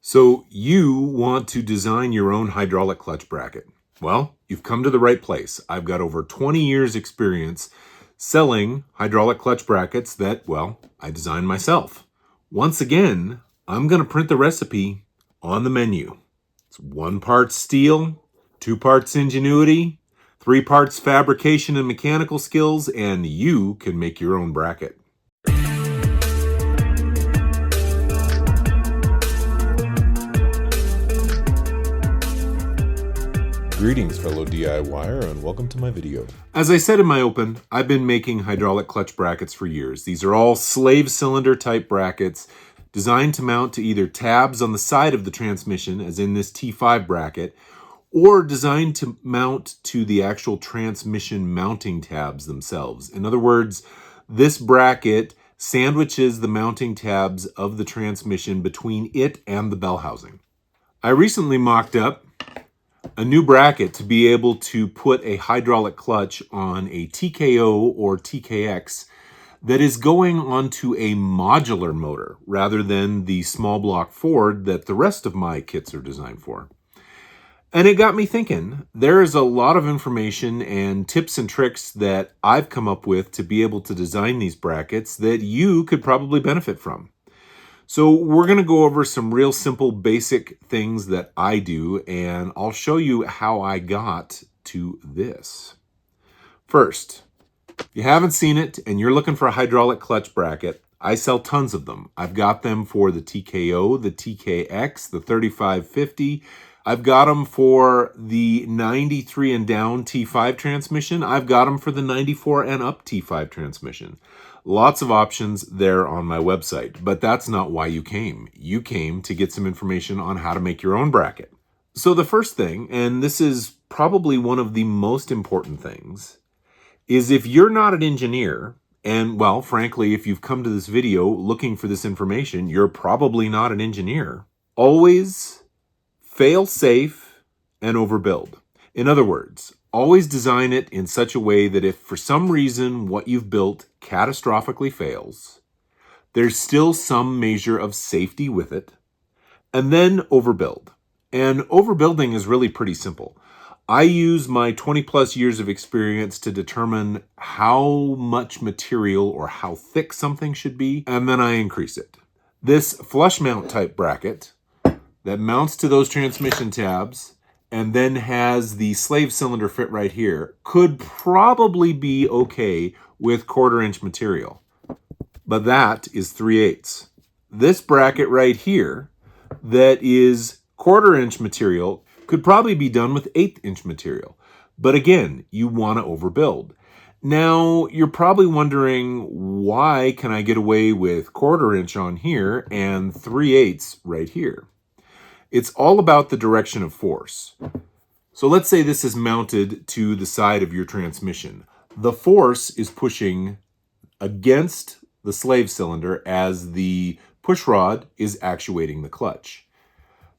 So you want to design your own hydraulic clutch bracket. Well, you've come to the right place. I've got over 20 years experience selling hydraulic clutch brackets that, well, I designed myself. Once again, I'm going to print the recipe on the menu. It's 1 part steel, 2 parts ingenuity, 3 parts fabrication and mechanical skills, and you can make your own bracket. Greetings, fellow DIYer, and welcome to my video. As I said in my open, I've been making hydraulic clutch brackets for years. These are all slave cylinder type brackets designed to mount to either tabs on the side of the transmission, as in this T5 bracket, or designed to mount to the actual transmission mounting tabs themselves. In other words, this bracket sandwiches the mounting tabs of the transmission between it and the bell housing. I recently mocked up a new bracket to be able to put a hydraulic clutch on a TKO or TKX that is going onto a modular motor rather than the small block Ford that the rest of my kits are designed for. And it got me thinking, there is a lot of information and tips and tricks that I've come up with to be able to design these brackets that you could probably benefit from. So we're going to go over some real simple basic things that I do, and I'll show you how I got to this. First, if you haven't seen it and you're looking for a hydraulic clutch bracket, I sell tons of them. I've got them for the TKO, the TKX, the 3550. I've got them for the 93 and down T5 transmission. I've got them for the 94 and up T5 transmission. Lots of options there on my website, but that's not why you came. You came to get some information on how to make your own bracket. So the first thing, and this is probably one of the most important things, is if you're not an engineer, and well, frankly, if you've come to this video looking for this information, you're probably not an engineer. Always fail safe and overbuild. In other words, always design it in such a way that if for some reason what you've built catastrophically fails, there's still some measure of safety with it, and then overbuild. And overbuilding is really pretty simple. I use my 20 plus years of experience to determine how much material or how thick something should be, and then I increase it. This flush mount type bracket that mounts to those transmission tabs and then has the slave cylinder fit right here could probably be okay with 1/4 inch material, but that is 3/8. This bracket right here that is 1/4 inch material could probably be done with 1/8 inch material, but again, you want to overbuild. Now, you're probably wondering, why can I get away with 1/4 inch on here and 3/8 right here? It's all about the direction of force. So let's say this is mounted to the side of your transmission. The force is pushing against the slave cylinder as the push rod is actuating the clutch.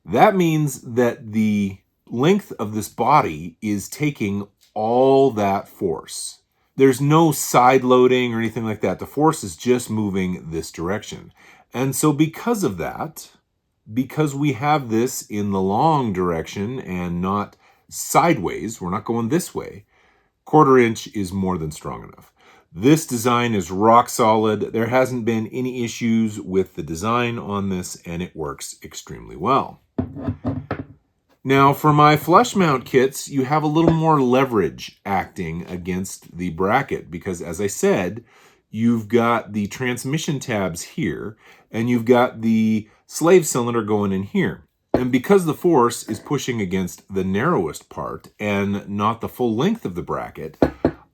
That means that the length of this body is taking all that force. There's no side loading or anything like that. The force is just moving this direction. And so because of that, because we have this in the long direction and not sideways, we're not going this way, 1/4 inch is more than strong enough. This design is rock solid. There hasn't been any issues with the design on this, and it works extremely well. Now, for my flush mount kits, you have a little more leverage acting against the bracket because, as I said, you've got the transmission tabs here, and you've got the slave cylinder going in here. And because the force is pushing against the narrowest part and not the full length of the bracket,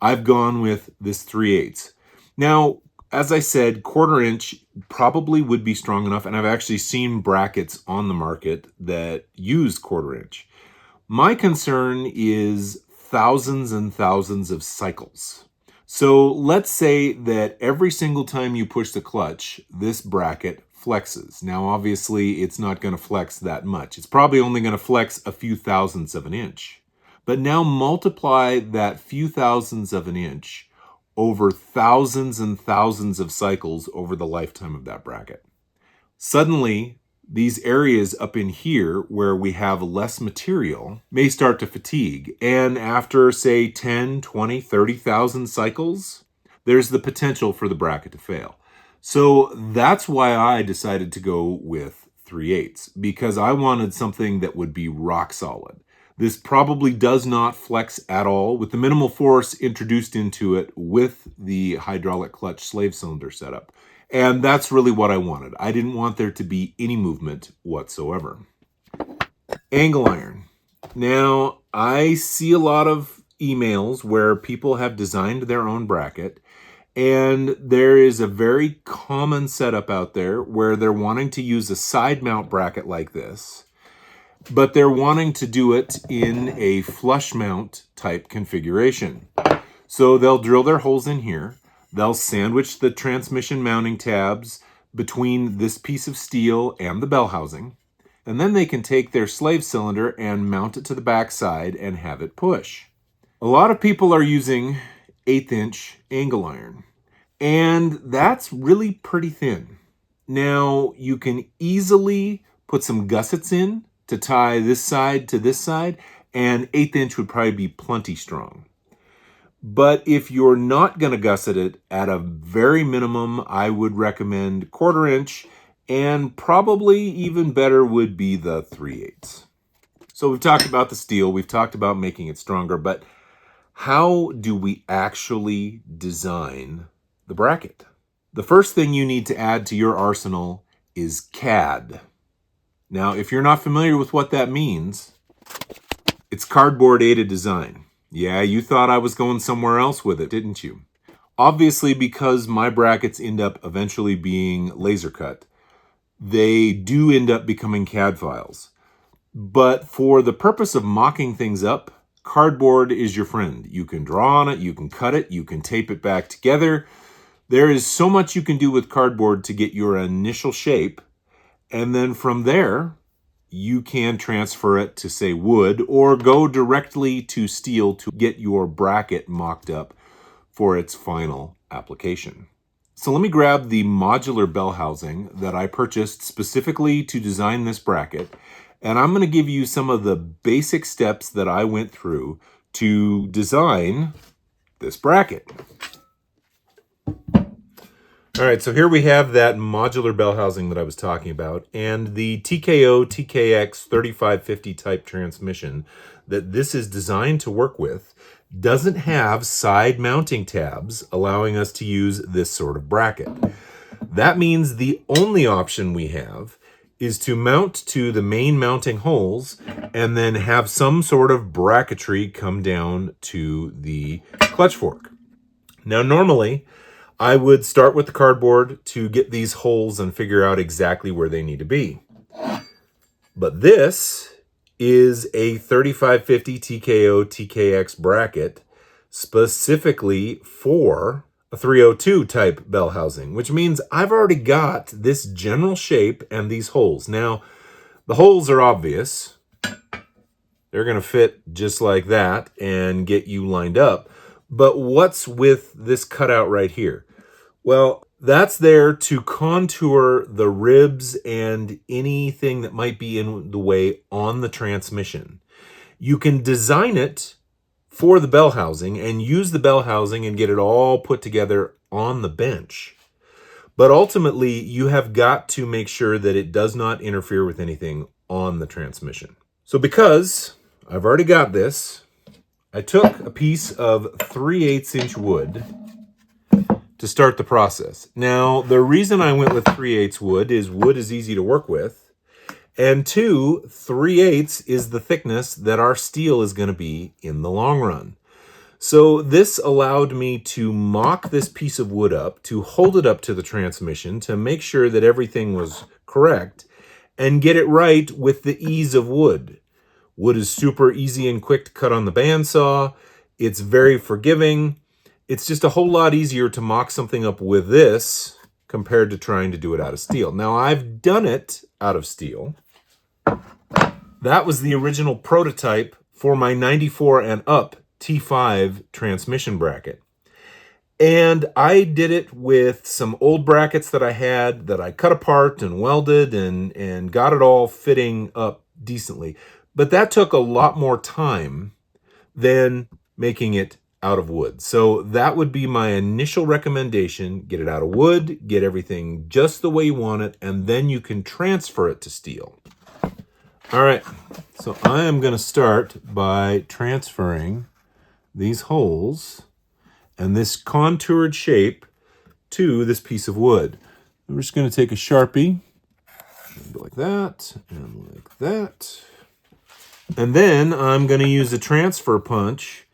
I've gone with this 3/8. Now, as I said, 1/4 inch probably would be strong enough, and I've actually seen brackets on the market that use 1/4 inch. My concern is thousands and thousands of cycles. So let's say that every single time you push the clutch, this bracket flexes. Now, obviously, it's not going to flex that much. It's probably only going to flex a few thousandths of an inch. But now multiply that few thousandths of an inch over thousands and thousands of cycles over the lifetime of that bracket. Suddenly, these areas up in here where we have less material may start to fatigue. And after, say, 10, 20, 30,000 cycles, there's the potential for the bracket to fail. So that's why I decided to go with 3/8, because I wanted something that would be rock solid. This probably does not flex at all with the minimal force introduced into it with the hydraulic clutch slave cylinder setup. And that's really what I wanted. I didn't want there to be any movement whatsoever. Angle iron. Now, I see a lot of emails where people have designed their own bracket, and there is a very common setup out there where they're wanting to use a side mount bracket like this, but they're wanting to do it in a flush mount type configuration. So they'll drill their holes in here. They'll sandwich the transmission mounting tabs between this piece of steel and the bell housing. And then they can take their slave cylinder and mount it to the back side and have it push. A lot of people are using 1/8" angle iron, and that's really pretty thin. Now, you can easily put some gussets in to tie this side to this side, and 1/8" would probably be plenty strong. But if you're not going to gusset it, at a very minimum, I would recommend 1/4", and probably even better would be the 3/8. So we've talked about the steel, we've talked about making it stronger, but how do we actually design the bracket? The first thing you need to add to your arsenal is CAD. Now, if you're not familiar with what that means, it's cardboard aided design. Yeah, you thought I was going somewhere else with it, didn't you? Obviously, because my brackets end up eventually being laser cut, they do end up becoming CAD files. But for the purpose of mocking things up, cardboard is your friend. You can draw on it, you can cut it, you can tape it back together. There is so much you can do with cardboard to get your initial shape, and then from there, you can transfer it to, say, wood, or go directly to steel to get your bracket mocked up for its final application. So let me grab the modular bell housing that I purchased specifically to design this bracket, and I'm going to give you some of the basic steps that I went through to design this bracket. All right, so here we have that modular bell housing that I was talking about, and the TKO TKX 3550 type transmission that this is designed to work with doesn't have side mounting tabs allowing us to use this sort of bracket. That means the only option we have is to mount to the main mounting holes and then have some sort of bracketry come down to the clutch fork. Now, normally, I would start with the cardboard to get these holes and figure out exactly where they need to be. But this is a 3550 TKO TKX bracket specifically for a 302 type bell housing, which means I've already got this general shape and these holes. Now, the holes are obvious. They're going to fit just like that and get you lined up. But what's with this cutout right here? Well, that's there to contour the ribs and anything that might be in the way on the transmission. You can design it for the bell housing and use the bell housing and get it all put together on the bench. But ultimately, you have got to make sure that it does not interfere with anything on the transmission. So because I've already got this, I took a piece of 3/8" wood to start the process. Now, the reason I went with 3/8 wood is easy to work with, and 2, 3/8 is the thickness that our steel is going to be in the long run. So this allowed me to mock this piece of wood up, to hold it up to the transmission, to make sure that everything was correct, and get it right with the ease of wood. Wood is super easy and quick to cut on the bandsaw. It's very forgiving. It's just a whole lot easier to mock something up with this compared to trying to do it out of steel. Now, I've done it out of steel. That was the original prototype for my 94 and up T5 transmission bracket. And I did it with some old brackets that I had that I cut apart and welded and got it all fitting up decently. But that took a lot more time than making it out of wood. So that would be my initial recommendation. Get it out of wood, get everything just the way you want it, and then you can transfer it to steel. All right, so I am going to start by transferring these holes and this contoured shape to this piece of wood. We're just going to take a Sharpie, like that, and like that. And then I'm going to use a transfer punch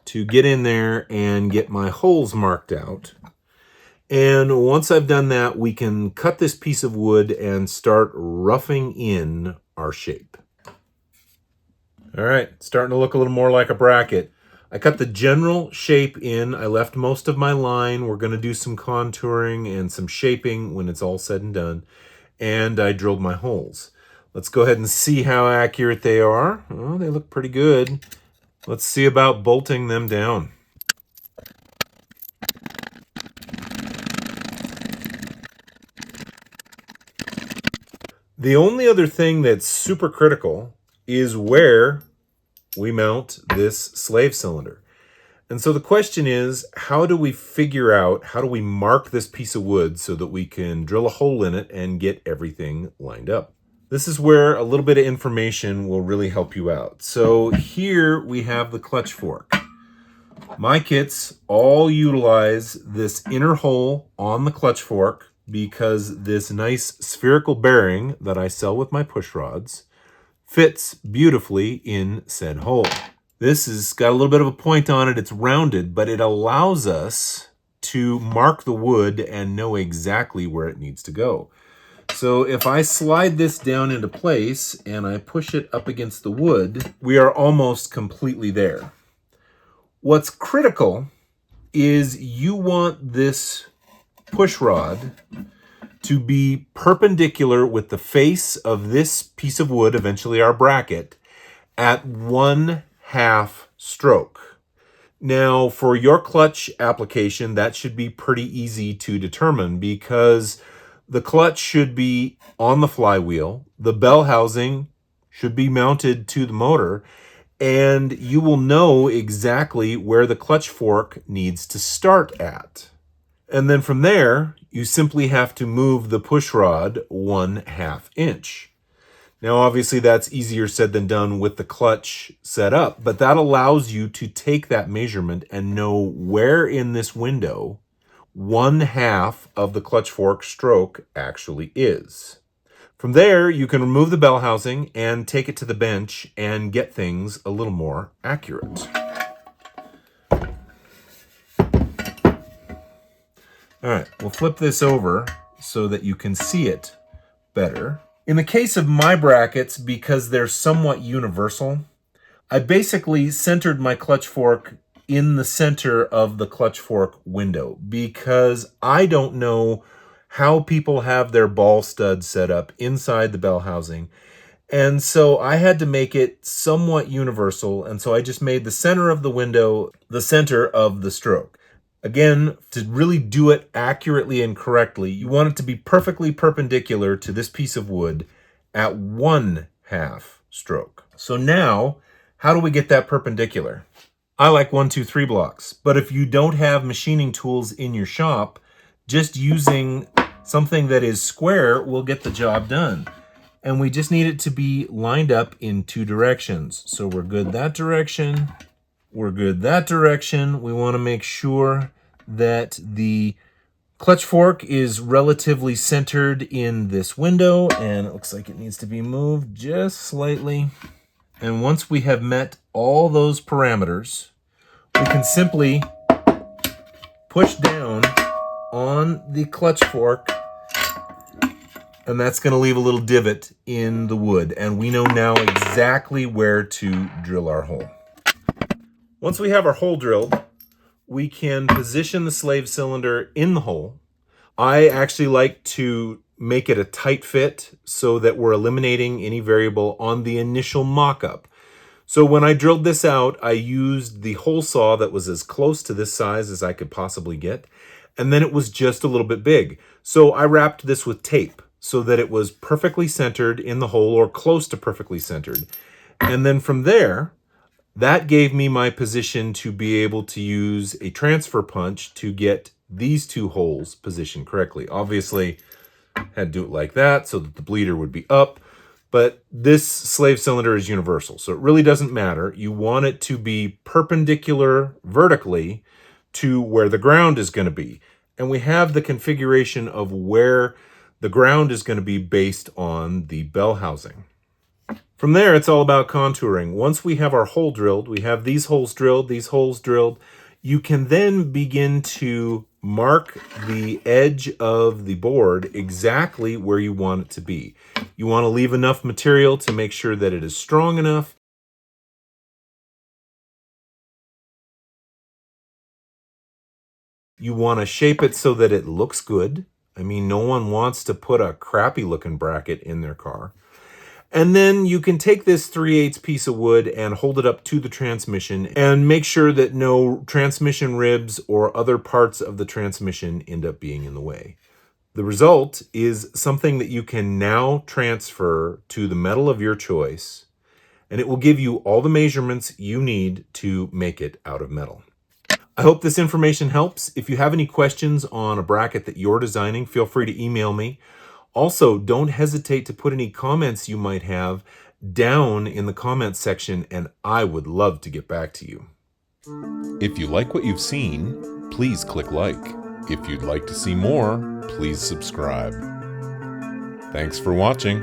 to get in there and get my holes marked out. And once I've done that, we can cut this piece of wood and start roughing in our shape. All right, starting to look a little more like a bracket. I cut the general shape in. I left most of my line. We're going to do some contouring and some shaping when it's all said and done. And I drilled my holes. Let's go ahead and see how accurate they are. Oh, they look pretty good. Let's see about bolting them down. The only other thing that's super critical is where we mount this slave cylinder. And so the question is, how do we figure out, how do we mark this piece of wood so that we can drill a hole in it and get everything lined up? This is where a little bit of information will really help you out. So here we have the clutch fork. My kits all utilize this inner hole on the clutch fork because this nice spherical bearing that I sell with my push rods fits beautifully in said hole. This has got a little bit of a point on it. It's rounded, but it allows us to mark the wood and know exactly where it needs to go. So if I slide this down into place and I push it up against the wood, we are almost completely there. What's critical is you want this push rod to be perpendicular with the face of this piece of wood, eventually our bracket, at 1/2 stroke. Now, for your clutch application, that should be pretty easy to determine because the clutch should be on the flywheel, the bell housing should be mounted to the motor, and you will know exactly where the clutch fork needs to start at. And then from there, you simply have to move the push rod 1/2 inch. Now, obviously, that's easier said than done with the clutch set up, but that allows you to take that measurement and know where in this window 1/2 of the clutch fork stroke actually is. From there, you can remove the bell housing and take it to the bench and get things a little more accurate. All right, we'll flip this over so that you can see it better. In the case of my brackets, because they're somewhat universal, I basically centered my clutch fork in the center of the clutch fork window because I don't know how people have their ball stud set up inside the bell housing. And so I had to make it somewhat universal, and so I just made the center of the window the center of the stroke. Again, to really do it accurately and correctly, you want it to be perfectly perpendicular to this piece of wood at 1/2 stroke. So now, how do we get that perpendicular? I like 1, 2, 3 blocks, but if you don't have machining tools in your shop, just using something that is square will get the job done. And we just need it to be lined up in 2 directions. So we're good that direction. We're good that direction. We want to make sure that the clutch fork is relatively centered in this window, and it looks like it needs to be moved just slightly. And once we have met all those parameters, we can simply push down on the clutch fork, and that's going to leave a little divot in the wood, and we know now exactly where to drill our hole. Once we have our hole drilled, we can position the slave cylinder in the hole. I actually like to make it a tight fit so that we're eliminating any variable on the initial mock-up. So when I drilled this out, I used the hole saw that was as close to this size as I could possibly get. And then it was just a little bit big. So I wrapped this with tape so that it was perfectly centered in the hole, or close to perfectly centered. And then from there, that gave me my position to be able to use a transfer punch to get these two holes positioned correctly. Obviously, had to do it like that so that the bleeder would be up. But this slave cylinder is universal, so it really doesn't matter. You want it to be perpendicular vertically to where the ground is going to be. And we have the configuration of where the ground is going to be based on the bell housing. From there, it's all about contouring. Once we have our hole drilled, we have these holes drilled, you can then begin to mark the edge of the board exactly where you want it to be. You want to leave enough material to make sure that it is strong enough. You want to shape it so that it looks good. I mean, no one wants to put a crappy looking bracket in their car. And then you can take this 3/8 piece of wood and hold it up to the transmission and make sure that no transmission ribs or other parts of the transmission end up being in the way. The result is something that you can now transfer to the metal of your choice, and it will give you all the measurements you need to make it out of metal. I hope this information helps. If you have any questions on a bracket that you're designing, feel free to email me. Also, don't hesitate to put any comments you might have down in the comments section, and I would love to get back to you. If you like what you've seen, please click like. If you'd like to see more, please subscribe. Thanks for watching.